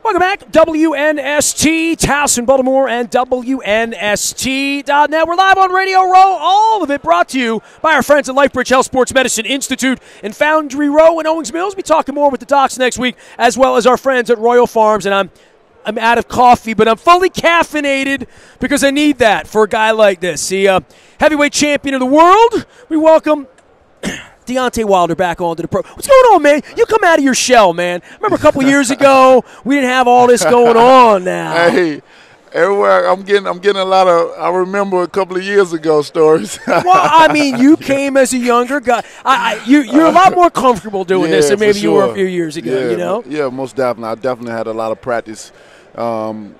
Welcome back. WNST, Towson, Baltimore, and WNST.net. We're live on Radio Row. All of it brought to you by our friends at LifeBridge Health Sports Medicine Institute in Foundry Row in Owings Mills. We'll be talking more with the docs next week, as well as our friends at Royal Farms. And I'm out of coffee, but I'm fully caffeinated because I need that for a guy like this. The heavyweight champion of the world. We welcome Deontay Wilder back onto the pro. What's going on, man? You come out of your shell, man. Remember a couple years ago, we didn't have all this going on now. Hey, everywhere I'm getting a lot of, I remember a couple of years ago stories. Well, I mean, you came as a younger guy. You're a lot more comfortable doing this than maybe you were a few years ago, you know? Yeah, most definitely. I definitely had a lot of practice from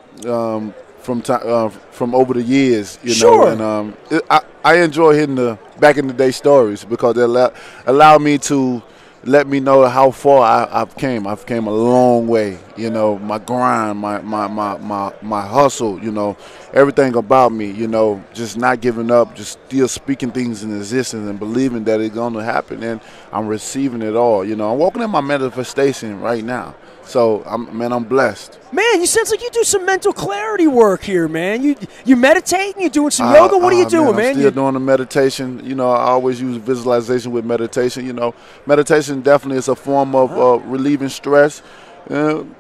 over the years, you know, and I enjoy hitting the back in the day stories because they allow me to let me know how far I've came. I've came a long way, you know. My grind, my hustle, you know, everything about me, you know, just not giving up, just still speaking things in existence and believing that it's going to happen, and I'm receiving it all. You know, I'm walking in my manifestation right now. So, I'm blessed. Man, you sounds like you do some mental clarity work here, man. You meditating? You doing some yoga? What are you doing, man? I'm still doing the meditation. You know, I always use visualization with meditation. You know, meditation definitely is a form of relieving stress,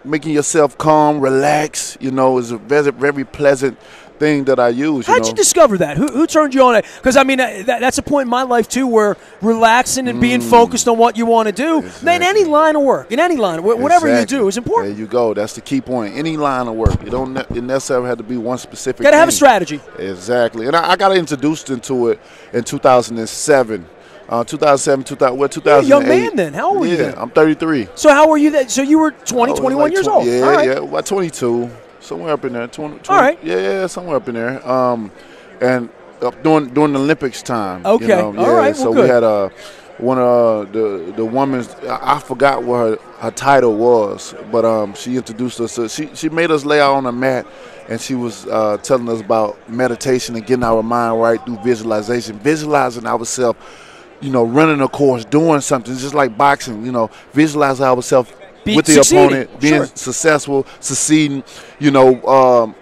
making yourself calm, relax. You know, is a very, very pleasant thing that I use. How'd you discover that? Who turned you on it? Because, I mean, that's a point in my life, too, where relaxing and being focused on what you want to do, man, any line of work, in any line, whatever you do is important. There you go. That's the key point. Any line of work. It necessarily have to be one specific thing. Got to have a strategy. Exactly. And I got introduced into it in 2007. 2008. You're a young man then. How old were you then? I'm 33. So how were you then? So you were 21 years old? Yeah, right. about 22. Somewhere up in there. 20, all right. Yeah, somewhere up in there. And during the Olympics time. Okay. You know, all right. So well, we had one of the women's. I forgot what her title was, but she introduced us. So she made us lay out on a mat, and she was telling us about meditation and getting our mind right through visualization, visualizing ourselves. You know, running a course, doing something, just like boxing. You know, visualizing ourselves with the opponent, being successful, succeeding, you know,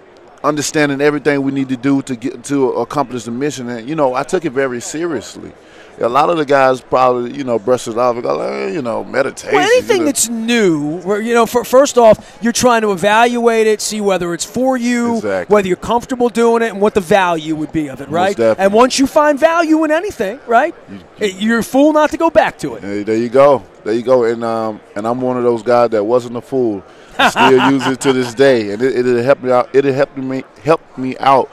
understanding everything we need to do to accomplish the mission. And, you know, I took it very seriously. A lot of the guys probably, you know, brush it off and go, you know, meditation. Well, anything that's new, you know, first off, you're trying to evaluate it, see whether it's for you, whether you're comfortable doing it, and what the value would be of it, right? And once you find value in anything, right, you're a fool not to go back to it. There you go. There you go. And I'm one of those guys that wasn't a fool. I still use it to this day, and it helped me out. It helped me out,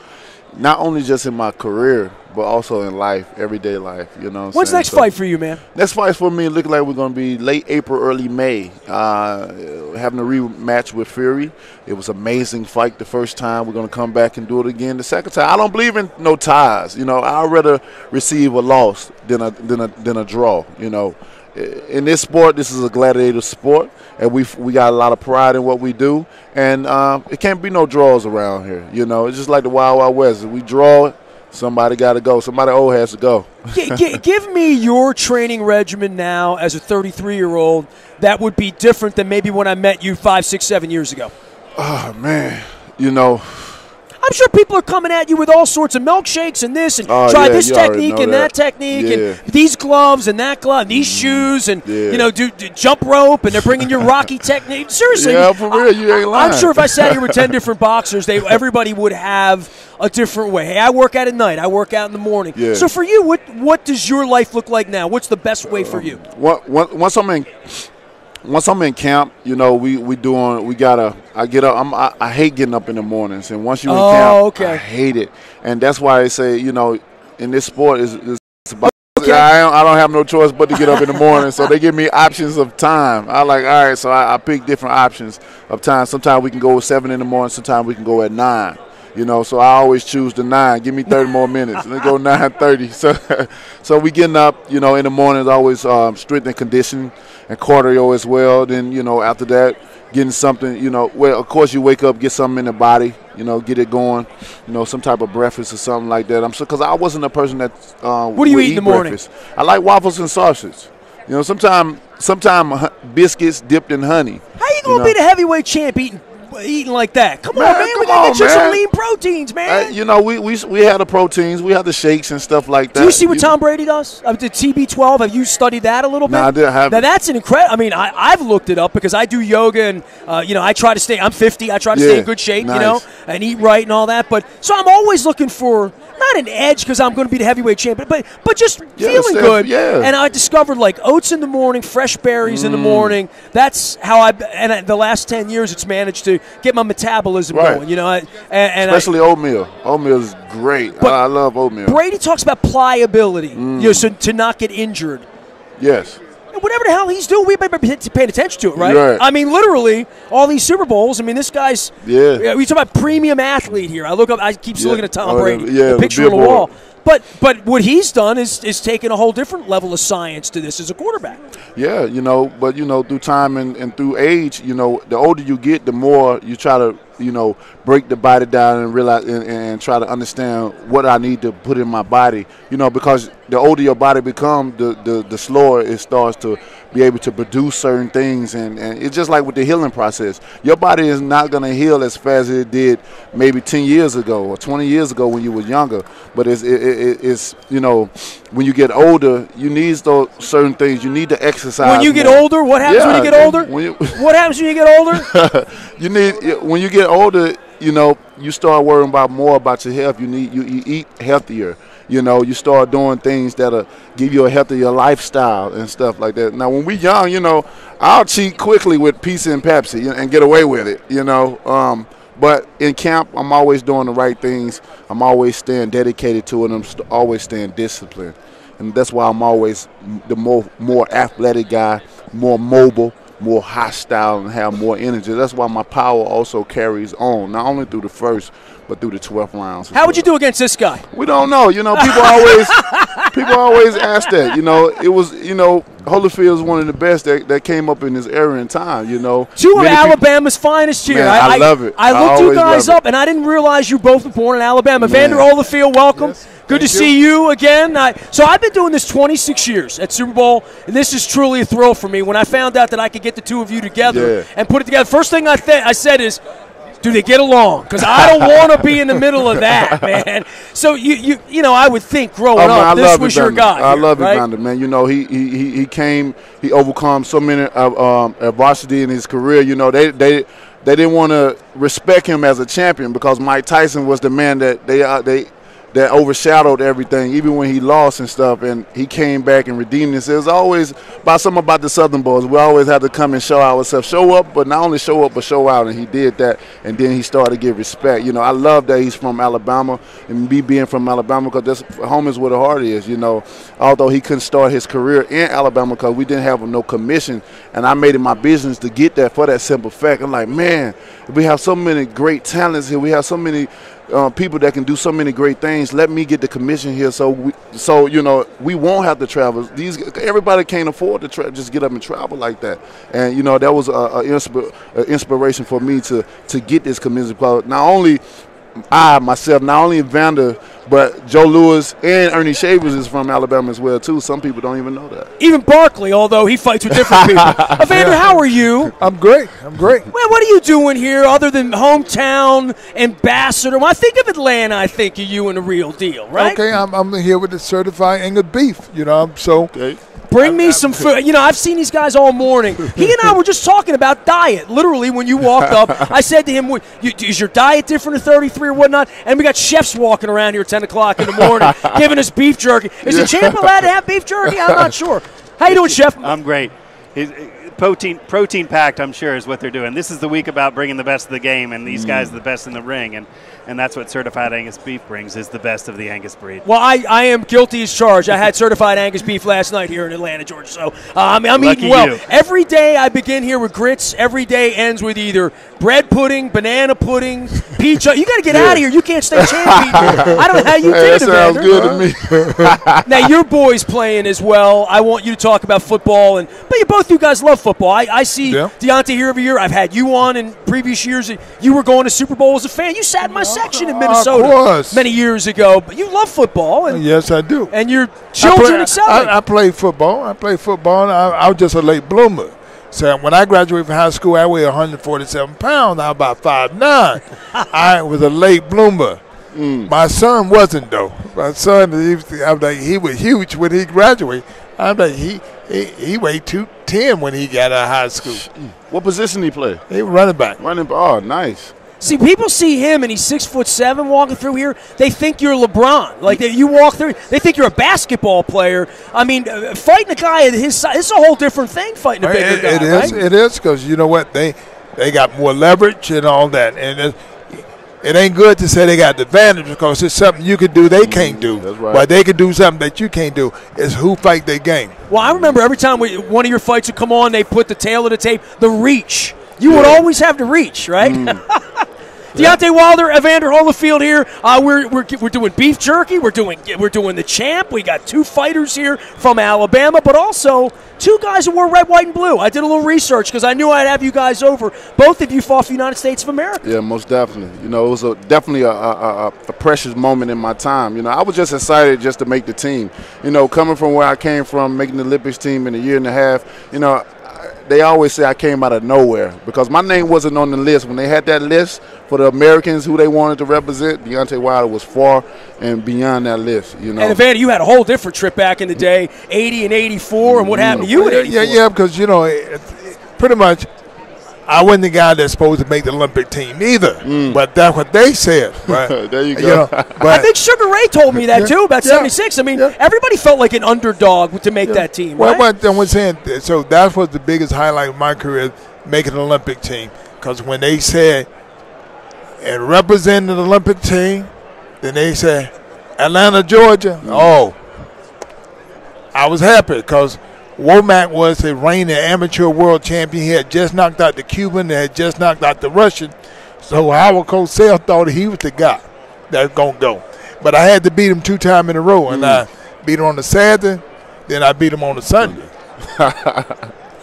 not only just in my career, but also in life, everyday life. You know. What's next fight for you, man? Next fight for me looking like we're going to be late April, early May. Having a rematch with Fury. It was an amazing fight the first time. We're going to come back and do it again the second time. I don't believe in no ties. You know, I'd rather receive a loss than a draw. You know. In this sport, this is a gladiator sport, and we got a lot of pride in what we do, and it can't be no draws around here. You know, it's just like the Wild Wild West. If we draw it, somebody got to go. Somebody old has to go. Give me your training regimen now as a 33-year-old that would be different than maybe when I met you 5, 6, 7 years ago. Oh, man. You know, I'm sure people are coming at you with all sorts of milkshakes and this and try this technique and that technique and these gloves and that glove, these shoes and you know do jump rope and they're bringing your Rocky technique. Seriously, for real, you ain't lying. I'm sure if I sat here with 10 different boxers, everybody would have a different way. Hey, I work out at night. I work out in the morning. Yeah. So for you, what does your life look like now? What's the best way for you? Once I'm in camp, you know, I get up. I hate getting up in the mornings, and once you're in camp, I hate it, and that's why I say, you know, in this sport it's about. I don't have no choice but to get up in the morning, so they give me options of time. I like, all right, so I pick different options of time. Sometimes we can go at 7 in the morning. Sometimes we can go at 9. You know, so I always choose the 9. Give me 30 more minutes. And then go 9:30. So we getting up, you know, in the mornings, always strength and conditioning and cardio as well. Then, you know, after that, getting something, you know, well, of course you wake up, get something in the body, you know, get it going, you know, some type of breakfast or something like that. Because I wasn't a person that what do you eat in the morning? I like waffles and sausage. You know, sometimes biscuits dipped in honey. How you going to be the heavyweight champ eating eating like that. Come on, man. We got to get you some lean proteins, man. You know, we have the proteins. We have the shakes and stuff like that. Do you see what Tom Brady does? The TB12, have you studied that a little bit? No, I didn't have. Now, that's an incredible. I mean, I've looked it up because I do yoga and, I try to stay. I'm 50. I try to stay in good shape, nice. And eat right and all that. But so I'm always looking for not an edge because I'm going to be the heavyweight champion, but just feeling good. Yeah. And I discovered like oats in the morning, fresh berries in the morning. That's how and the last 10 years it's managed to get my metabolism going. Especially oatmeal. Oatmeal is great. I love oatmeal. Brady talks about pliability, so to not get injured. Yes. Whatever the hell he's doing, we better be paying attention to it, right? I mean, literally, all these Super Bowls. I mean, this guy's. Yeah. We talk about premium athlete here. I keep looking at Tom Brady, the picture on the wall. But what he's done is taken a whole different level of science to this as a quarterback. Yeah, but through time and through age, the older you get, the more you try to break the body down and realize and try to understand what I need to put in my body. Because the older your body becomes, the slower it starts to be able to produce certain things, and it's just like with the healing process. Your body is not going to heal as fast as it did maybe 10 years ago or 20 years ago when you were younger. But it's when you get older, you need those certain things. You need to exercise. When you get older, what happens when you get older? What happens when you get older? When you get older, you start worrying more about your health. You eat healthier. You start doing things that'll give you a healthier lifestyle and stuff like that. Now, when we young, I'll cheat quickly with pizza and Pepsi and get away with it, But in camp, I'm always doing the right things. I'm always staying dedicated to it. I'm always staying disciplined. And that's why I'm always the more athletic guy, more mobile, more hostile, and have more energy. That's why my power also carries on, not only through the first, but through the 12th rounds. How would you do against this guy? We don't know. People always ask that. It was, Holyfield is one of the best that came up in this era in time. Two of Alabama's finest here. Man, I love it. I looked you guys up, and I didn't realize you both were born in Alabama. Evander Holyfield, welcome. Yes. Good to see you again. So I've been doing this 26 years at Super Bowl, and this is truly a thrill for me. When I found out that I could get the two of you together and put it together, first thing I said is, do they get along? Because I don't want to be in the middle of that, man. So I would think growing up, this was your guy. I love Evander, man. He came, he overcome so many adversity in his career. They didn't want to respect him as a champion because Mike Tyson was the man that overshadowed everything, even when he lost and stuff, and he came back and redeemed himself. It was always something about the Southern boys. We always had to come and show ourselves, show up, but not only show up, but show out, and he did that, and then he started to get respect. I love that he's from Alabama, and me being from Alabama, because that's home is where the heart is, although he couldn't start his career in Alabama because we didn't have no commission, and I made it my business to get that for that simple fact. I'm like, man, we have so many great talents here. We have so many people that can do so many great things. Let me get the commission here, so we won't have to travel. Everybody can't afford to just get up and travel like that. And that was an inspiration for me to get this commission, because not only Evander, but Joe Louis and Ernie Shavers is from Alabama as well too. Some people don't even know that. Even Barkley, although he fights with different people. Evander, how are you? I'm great. Well, what are you doing here other than hometown ambassador? When I think of Atlanta, I think of you and the real deal, right? Okay, I'm here with the certified Angus beef. Okay. Bring me some food. I've seen these guys all morning. He and I were just talking about diet. Literally, when you walked up, I said to him, is your diet different at 33 or whatnot? And we got chefs walking around here at 10 o'clock in the morning giving us beef jerky. Is the champ allowed to have beef jerky? I'm not sure. How you doing, Chef? I'm great. Protein packed, I'm sure, is what they're doing. This is the week about bringing the best of the game, and these guys are the best in the ring, and that's what certified Angus beef brings, is the best of the Angus breed. Well, I am guilty as charged. I had certified Angus beef last night here in Atlanta, Georgia, so I'm eating well. You. Every day I begin here with grits. Every day ends with either bread pudding, banana pudding, peach. You got to get out of here. You can't stay champ eating here. I don't know how you did it, That sounds good to me. Now, your boy's playing as well. I want you to talk about football, but both you guys love football. I see Deontay here every year. I've had you on in previous years. You were going to Super Bowl as a fan. You sat in my section in Minnesota many years ago. But you love football. And, yes, I do. And your children excel. I play football. And I was just a late bloomer. So when I graduated from high school, I weighed 147 pounds. I was about 5'9". I was a late bloomer. My son wasn't, though. My son, he was huge when he graduated. I'm like, he weighed 210 when he got out of high school. What position he play? He was running back. Oh, nice. See, people see him and he's 6'7" walking through here. They think you're LeBron. Like you walk through, they think you're a basketball player. I mean, fighting a guy at his size, it's a whole different thing. Fighting a bigger guy, right? It is, because you know what, they got more leverage and all that, and it ain't good to say they got the advantage, because it's something you can do they can't do. That's right. But they can do something that you can't do. It's who fight their game. Well, I remember every time one of your fights would come on, they put the tail of the tape, the reach. You would always have the reach, right? Deontay Wilder, Evander Holyfield here. We're doing beef jerky. We're doing the champ. We got 2 fighters here from Alabama, but also 2 guys who wore red, white, and blue. I did a little research because I knew I'd have you guys over. Both of you fought for the United States of America. Yeah, most definitely. You know, it was definitely a precious moment in my time. You know, I was just excited just to make the team. You know, coming from where I came from, making the Olympics team in a year and a half, you know, they always say I came out of nowhere because my name wasn't on the list. When they had that list for the Americans who they wanted to represent, Deontay Wilder was far and beyond that list. You know. And Evander, you had a whole different trip back in the day, 80 and 84, and what happened to you in 84? Yeah, because, you know, pretty much I wasn't the guy that's supposed to make the Olympic team either. But that's what they said. Right? There you go. You know, but I think Sugar Ray told me that, too, about 76. I mean, everybody felt like an underdog to make that team, right? Well, I was saying, so that was the biggest highlight of my career, making an Olympic team. Because when they said, and representing the Olympic team, then they said, Atlanta, Georgia. Oh, I was happy because Womack was the reigning amateur world champion. He had just knocked out the Cuban. They had just knocked out the Russian. So Howard Cosell thought he was the guy that was going to go. But I had to beat him 2 times in a row. And I beat him on the Saturday, then I beat him on the Sunday.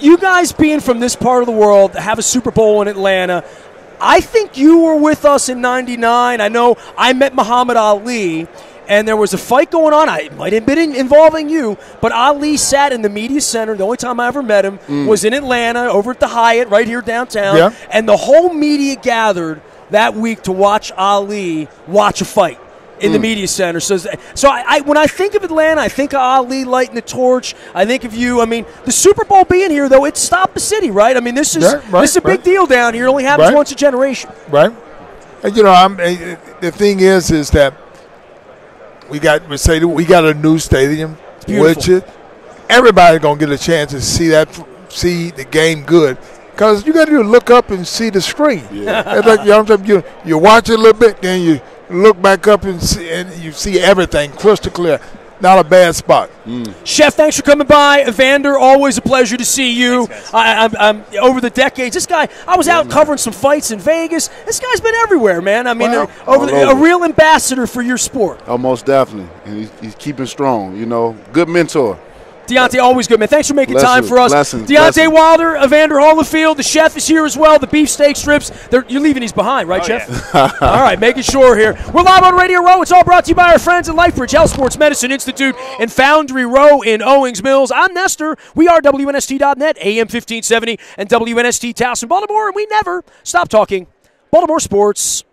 You guys being from this part of the world, have a Super Bowl in Atlanta. I think you were with us in '99. I know I met Muhammad Ali, and there was a fight going on. It might have been involving you, but Ali sat in the media center. The only time I ever met him was in Atlanta, over at the Hyatt, right here downtown. And the whole media gathered that week to watch Ali watch a fight in the media center. So when I think of Atlanta, I think of Ali lighting the torch. I think of you. I mean, the Super Bowl being here, though, it stopped the city, right? I mean, this is a big deal down here. It only happens once a generation. Right. And, you know, the thing is that we got a new stadium, which everybody's going to get a chance to see the game good. Because you got to look up and see the screen. It's like, you know what I'm saying? You watch it a little bit, then you look back up and you see everything crystal clear. Not a bad spot. Chef, thanks for coming by. Evander, always a pleasure to see you. I'm over the decades. This guy, I was out covering some fights in Vegas. This guy's been everywhere, man. I mean, a real ambassador for your sport. Oh, most definitely. And he's keeping strong, you know. Good mentor. Deontay, always good, man. Thanks for making time for us. Deontay Wilder, Evander Holyfield, the chef is here as well. The beefsteak strips. You're leaving these behind, right, Chef? Yeah. All right, making sure here. We're live on Radio Row. It's all brought to you by our friends at Lifebridge Health Sports Medicine Institute and Foundry Row in Owings Mills. I'm Nestor. We are WNST.net, AM 1570, and WNST Towson, Baltimore, and we never stop talking Baltimore sports.